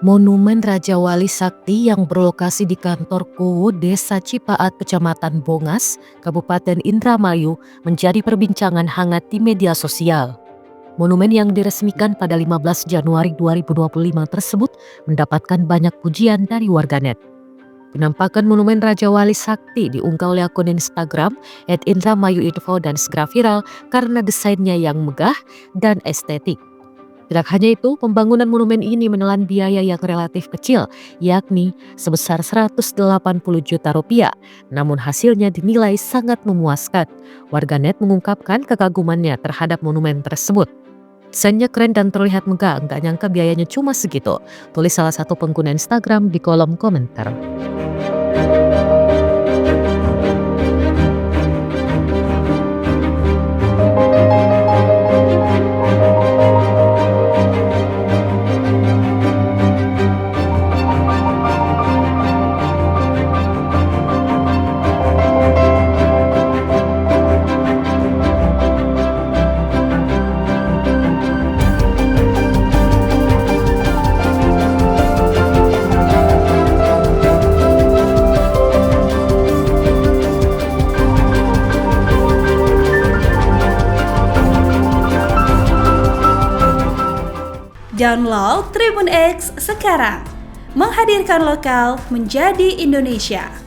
Monumen Raja Wali Sakti yang berlokasi di kantor Kowo, Desa Cipaat, Kecamatan Bongas, Kabupaten Indramayu, menjadi perbincangan hangat di media sosial. Monumen yang diresmikan pada 15 Januari 2025 tersebut mendapatkan banyak pujian dari warganet. Penampakan Monumen Raja Wali Sakti diunggah oleh akun Instagram @indramayuinfo dan segera viral karena desainnya yang megah dan estetik. Tidak hanya itu, pembangunan monumen ini menelan biaya yang relatif kecil, yakni sebesar 180 juta rupiah. Namun hasilnya dinilai sangat memuaskan. Warganet mengungkapkan kekagumannya terhadap monumen tersebut. Desainnya keren dan terlihat megah, nggak nyangka biayanya cuma segitu, tulis salah satu pengguna Instagram di kolom komentar. Download Tribun X sekarang, menghadirkan lokal menjadi Indonesia.